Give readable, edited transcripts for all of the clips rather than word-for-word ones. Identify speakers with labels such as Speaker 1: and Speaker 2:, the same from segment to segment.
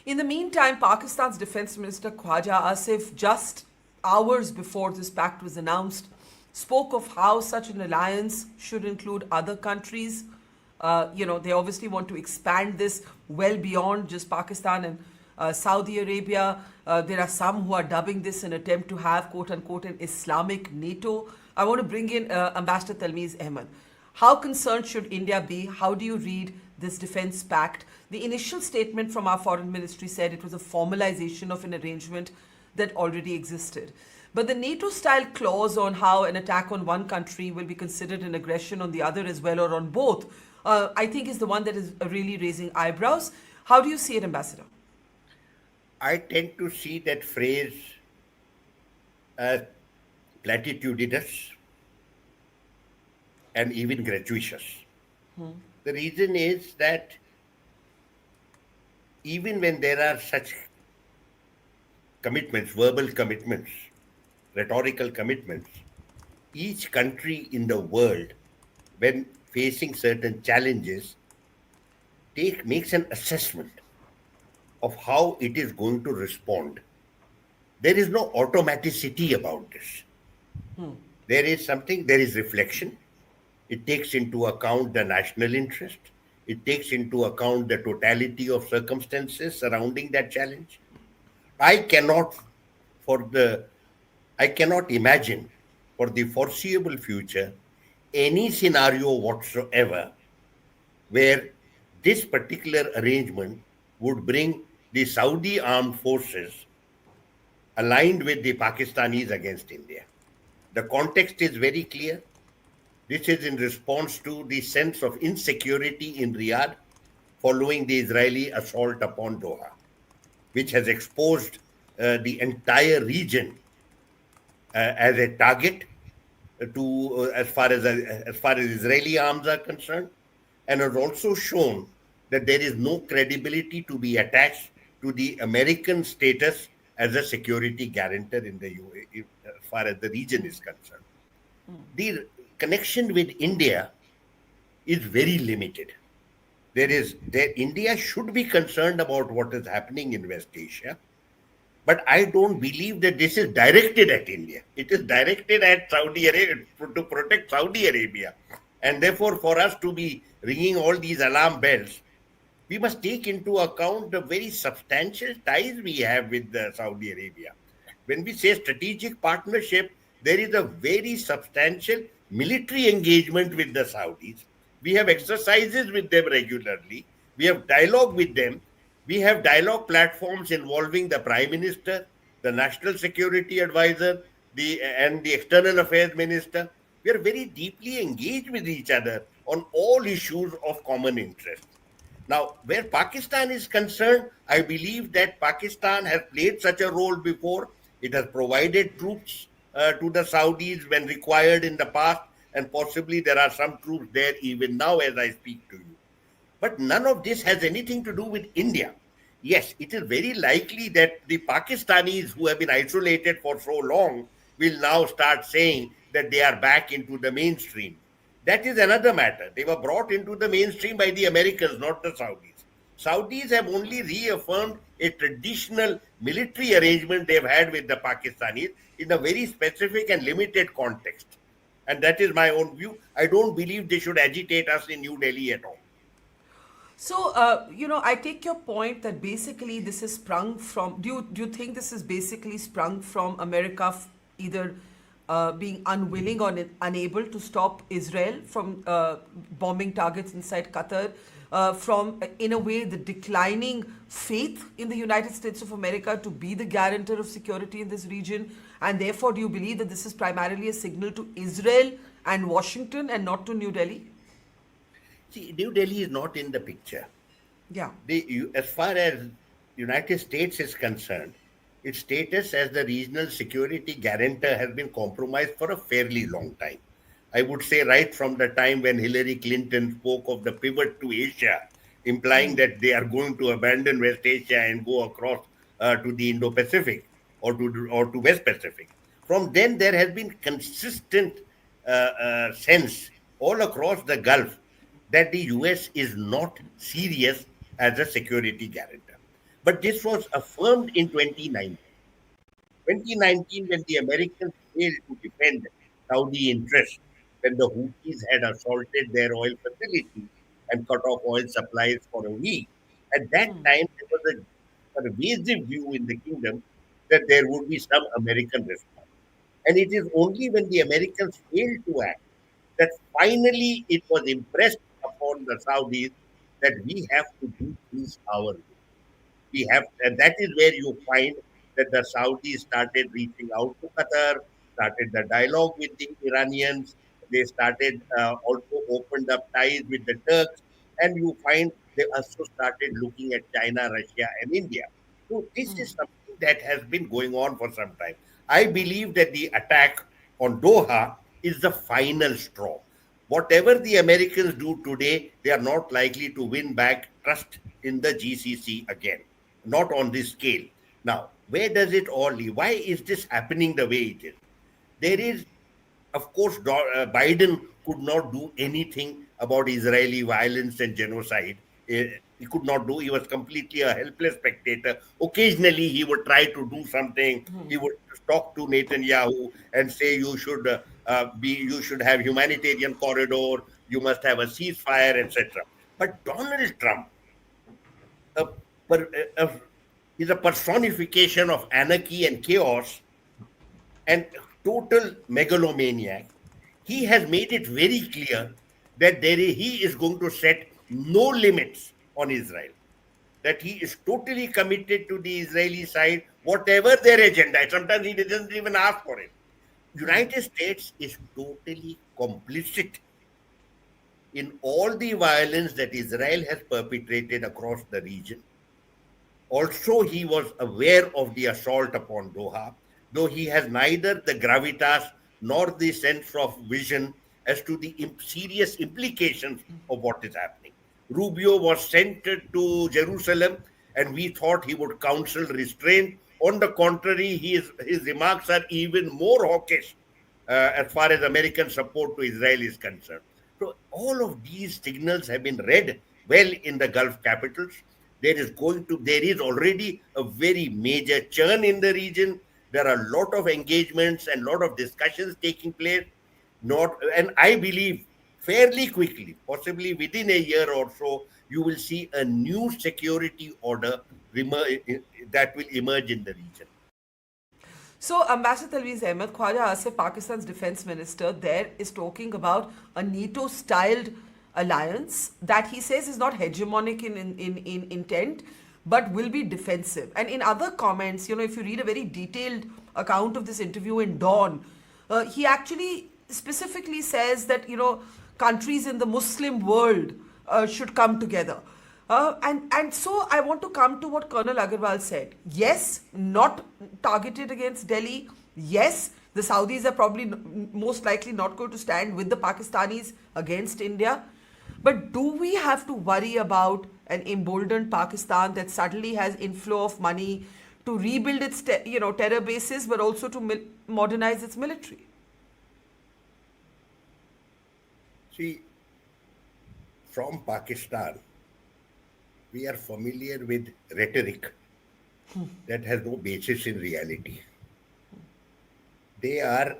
Speaker 1: In the meantime, Pakistan's Defense Minister Khawaja Asif, just hours before this pact was announced, spoke of how such an alliance should include other countries. They obviously want to expand this well beyond just Pakistan and Saudi Arabia. There are some who are dubbing this an attempt to have, quote unquote, an Islamic NATO. I want to bring in Ambassador Talmiz Ahmad. How concerned should India be? How do you read this defense pact? The initial statement from our foreign ministry said it was a formalization of an arrangement that already existed. But the NATO style clause on how an attack on one country will be considered an aggression on the other as well, or on both, I think is the one that is really raising eyebrows. How do you see it, Ambassador?
Speaker 2: I tend to see that phrase as platitudinous and even gratuitous. The reason is that even when there are such commitments, verbal commitments, rhetorical commitments, each country in the world, when facing certain challenges, makes an assessment of how it is going to respond. There is no automaticity about this. There is reflection. It takes into account the national interest. It takes into account the totality of circumstances surrounding that challenge. I cannot, for the, I cannot imagine for the foreseeable future any scenario whatsoever where this particular arrangement would bring the Saudi armed forces aligned with the Pakistanis against India. The context is very clear. This is in response to the sense of insecurity in Riyadh following the Israeli assault upon Doha, which has exposed the entire region as a target to as far as Israeli arms are concerned, and has also shown that there is no credibility to be attached to the American status as a security guarantor in the UAE as far as the region is concerned. The connection with India is very limited. India should be concerned about what is happening in West Asia, but I don't believe that this is directed at India. It is directed at Saudi Arabia to protect Saudi Arabia. And therefore, for us to be ringing all these alarm bells, we must take into account the very substantial ties we have with Saudi Arabia. When we say strategic partnership, there is a very substantial military engagement with the Saudis. We have exercises with them regularly. We have dialogue with them. We have dialogue platforms involving the Prime Minister, the National Security Advisor, and the External Affairs Minister. We are very deeply engaged with each other on all issues of common interest. Now, where Pakistan is concerned, I believe that Pakistan has played such a role before. It has provided troops to the Saudis when required in the past, and possibly there are some troops there even now as I speak to you. But none of this has anything to do with India. Yes, it is very likely that the Pakistanis who have been isolated for so long will now start saying that they are back into the mainstream. That is another matter. They were brought into the mainstream by the Americans, not the Saudis. Saudis have only reaffirmed a traditional military arrangement they've had with the Pakistanis in a very specific and limited context. And that is my own view. I don't believe they should agitate us in New Delhi at all.
Speaker 1: So, I take your point that basically this is sprung from. Do you think this is basically sprung from America either being unwilling or unable to stop Israel from bombing targets inside Qatar, from, in a way, the declining faith in the United States of America to be the guarantor of security in this region, and therefore, do you believe that this is primarily a signal to Israel and Washington and not to New Delhi?
Speaker 2: See, New Delhi is not in the picture.
Speaker 1: Yeah.
Speaker 2: As far as United States is concerned, its status as the regional security guarantor has been compromised for a fairly long time. I would say right from the time when Hillary Clinton spoke of the pivot to Asia, implying that they are going to abandon West Asia and go across to the Indo-Pacific or to West Pacific. From then, there has been consistent sense all across the Gulf that the US is not serious as a security guarantor. But this was affirmed in 2019. 2019, when the Americans failed to defend Saudi interests, when the Houthis had assaulted their oil facilities and cut off oil supplies for a week, at that time there was a pervasive view in the kingdom that there would be some American response. And it is only when the Americans failed to act that finally it was impressed upon the Saudis that we have to do things our way. We have, and that is where you find that the Saudis started reaching out to Qatar, started the dialogue with the Iranians. They started also opened up ties with the Turks, and you find they also started looking at China, Russia, and India. So this is something that has been going on for some time. I believe that the attack on Doha is the final straw. Whatever the Americans do today, they are not likely to win back trust in the GCC again, not on this scale. Now, where does it all leave? Why is this happening the way it is? There is, of course, Biden could not do anything about Israeli violence and genocide. He could not do. He was completely a helpless spectator. Occasionally, he would try to do something. He would talk to Netanyahu and say, you should have humanitarian corridor. You must have a ceasefire, etc." But Donald Trump, a, per- a, is a personification of anarchy and chaos and total megalomaniac. He has made it very clear that he is going to set no limits on Israel, that he is totally committed to the Israeli side, whatever their agenda. Sometimes he doesn't even ask for it. United States is totally complicit in all the violence that Israel has perpetrated across the region. Also, he was aware of the assault upon Doha, though he has neither the gravitas nor the sense of vision as to the serious implications of what is happening. Rubio was sent to Jerusalem, and we thought he would counsel restraint. On the contrary, his remarks are even more hawkish as far as American support to Israel is concerned. So all of these signals have been read well in the Gulf capitals. There is already a very major churn in the region. There are a lot of engagements and a lot of discussions taking place. Not, and I believe fairly quickly, possibly within a year or so, you will see a new security order that will emerge in the region.
Speaker 1: So, Ambassador Talmiz Ahmad, Khawaja Asif, Pakistan's defense minister, there is talking about a NATO styled alliance that he says is not hegemonic in intent but will be defensive. And in other comments, if you read a very detailed account of this interview in Dawn, he actually specifically says that, countries in the Muslim world should come together. And so I want to come to what Colonel Agarwal said. Yes, not targeted against Delhi. Yes, the Saudis are probably most likely not going to stand with the Pakistanis against India. But do we have to worry about an emboldened Pakistan that suddenly has inflow of money to rebuild its terror bases, but also to modernize its military?
Speaker 2: See, from Pakistan, we are familiar with rhetoric that has no basis in reality. They are,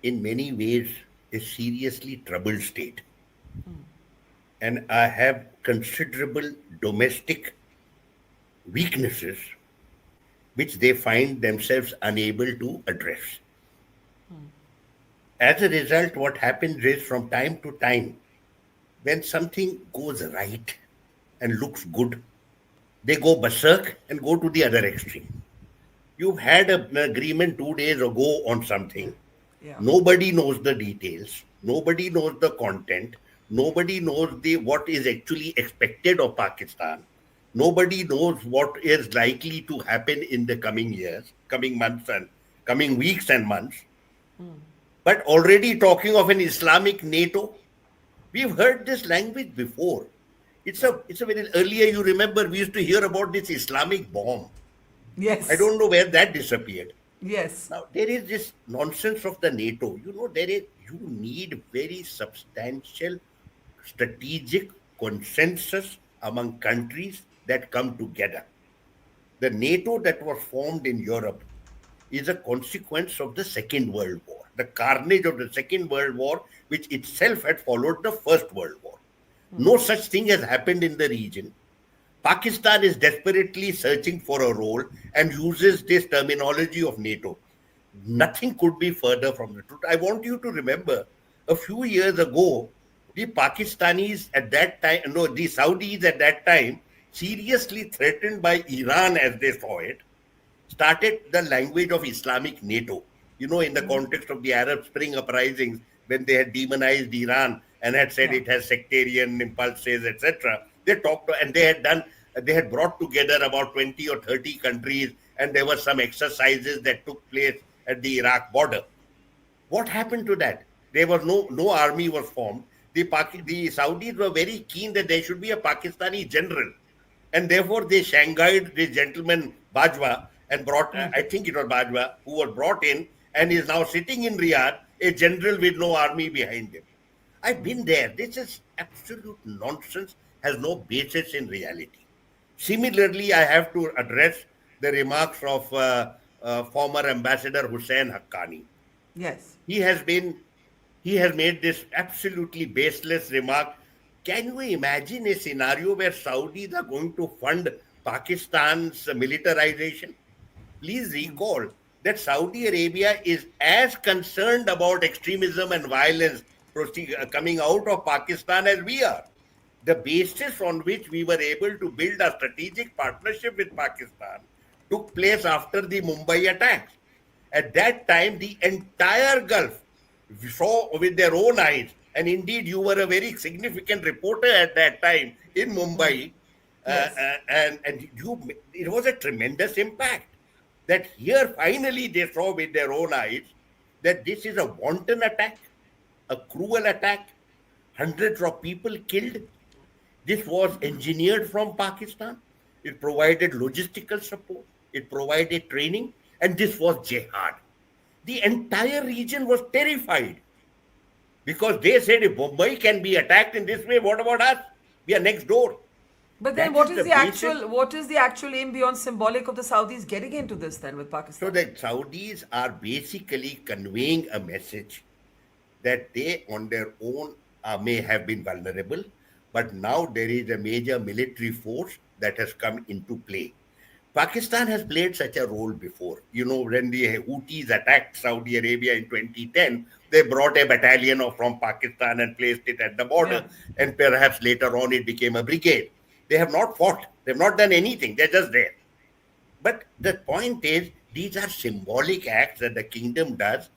Speaker 2: in many ways, a seriously troubled state and have considerable domestic weaknesses which they find themselves unable to address. As a result, what happens is from time to time, when something goes right and looks good, they go berserk and go to the other extreme. You've had an agreement 2 days ago on something.
Speaker 1: Yeah.
Speaker 2: Nobody knows the details. Nobody knows the content. Nobody knows what is actually expected of Pakistan. Nobody knows what is likely to happen in the coming years, coming months, and coming weeks and months. But already talking of an Islamic NATO, we've heard this language before. It's a very earlier. You remember we used to hear about this Islamic bomb. I
Speaker 1: Yes.
Speaker 2: don't know where that disappeared.
Speaker 1: Yes.
Speaker 2: Now there is this nonsense of the NATO. You need very substantial strategic consensus among countries that come together. The NATO that was formed in Europe is a consequence of the Second World War, the carnage of the Second World War, which itself had followed the First World War. No such thing has happened in the region. Pakistan is desperately searching for a role and uses this terminology of NATO. Nothing could be further from the truth. I want you to remember a few years ago, the Pakistanis at that time, no, the Saudis at that time, seriously threatened by Iran as they saw it, started the language of Islamic NATO. You know, in the context of the Arab Spring uprisings, when they had demonized Iran and had said
Speaker 1: Yeah.
Speaker 2: it has sectarian impulses, etc. They talked to, and they had brought together about 20 or 30 countries, and there were some exercises that took place at the Iraq border. What happened to that? There was no army was formed. The Saudis were very keen that there should be a Pakistani general, and therefore they shanghaied this gentleman Bajwa and brought, I think it was Bajwa, who was brought in and is now sitting in Riyadh, a general with no army behind him. I've been there. This is absolute nonsense, has no basis in reality. Similarly, I have to address the remarks of former Ambassador Hussein Haqqani.
Speaker 1: Yes.
Speaker 2: He has been he has made this absolutely baseless remark. Can you imagine a scenario where Saudis are going to fund Pakistan's militarization? Please recall that Saudi Arabia is as concerned about extremism and violence coming out of Pakistan as we are. The basis on which we were able to build a strategic partnership with Pakistan took place after the Mumbai attacks. At that time, the entire Gulf saw with their own eyes, and indeed, you were a very significant reporter at that time in Mumbai,
Speaker 1: Yes.
Speaker 2: it was a tremendous impact. That here finally they saw with their own eyes that this is a wanton attack, a cruel attack, hundreds of people killed. This was engineered from Pakistan. It provided logistical support, it provided training, and this was jihad. The entire region was terrified because they said if Mumbai can be attacked in this way, what about us? We are next door.
Speaker 1: But then
Speaker 2: That
Speaker 1: what
Speaker 2: is
Speaker 1: is
Speaker 2: the
Speaker 1: the
Speaker 2: basis.
Speaker 1: actual aim beyond symbolic of the Saudis getting into this then with
Speaker 2: So
Speaker 1: Pakistan?
Speaker 2: the Saudis are basically conveying a message that they on their own may have been vulnerable, but now there is a major military force that has come into play. Pakistan has played such a role before. You know, when the Houthis attacked Saudi Arabia in 2010, they brought a battalion from Pakistan and placed it at the border,
Speaker 1: Yeah.
Speaker 2: and perhaps later on it became a brigade. They have not fought, they've not done anything, they're just there. But the point is, these are symbolic acts that the kingdom does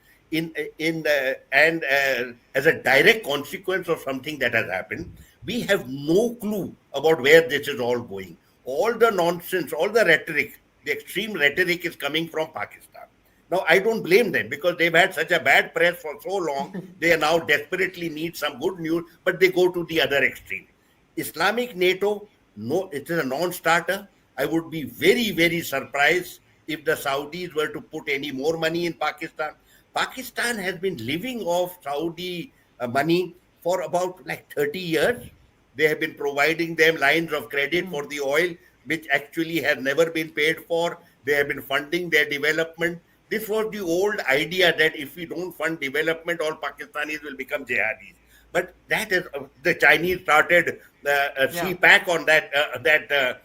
Speaker 2: as a direct consequence of something that has happened. We have no clue about where this is all going. All the nonsense, all the rhetoric, the extreme rhetoric is coming from Pakistan. Now, I don't blame them because they've had such a bad press for so long. They now desperately need some good news, but they go to the other extreme. Islamic NATO, no, it is a non-starter. I would be very, very surprised if the Saudis were to put any more money in Pakistan. Pakistan has been living off Saudi money for about like 30 years. They have been providing them lines of credit for the oil, which actually has never been paid for. They have been funding their development. This was the old idea that if we don't fund development, all Pakistanis will become jihadis. But that is the Chinese started a
Speaker 1: Yeah.
Speaker 2: CPAC on the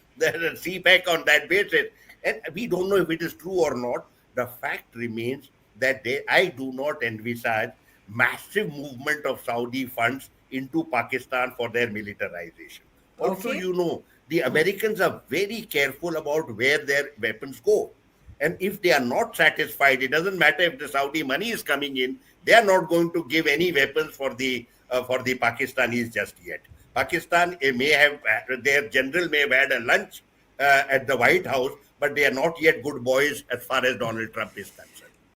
Speaker 2: CPAC on that basis, and we don't know if it is true or not. The fact remains that I do not envisage massive movement of Saudi funds into Pakistan for their militarization. Also,
Speaker 1: Okay.
Speaker 2: you know, the Americans are very careful about where their weapons go. And if they are not satisfied, it doesn't matter if the Saudi money is coming in, they are not going to give any weapons for the Pakistanis just yet. Pakistan may have their general may have had a lunch at the White House, but they are not yet good boys as far as Donald Trump is concerned.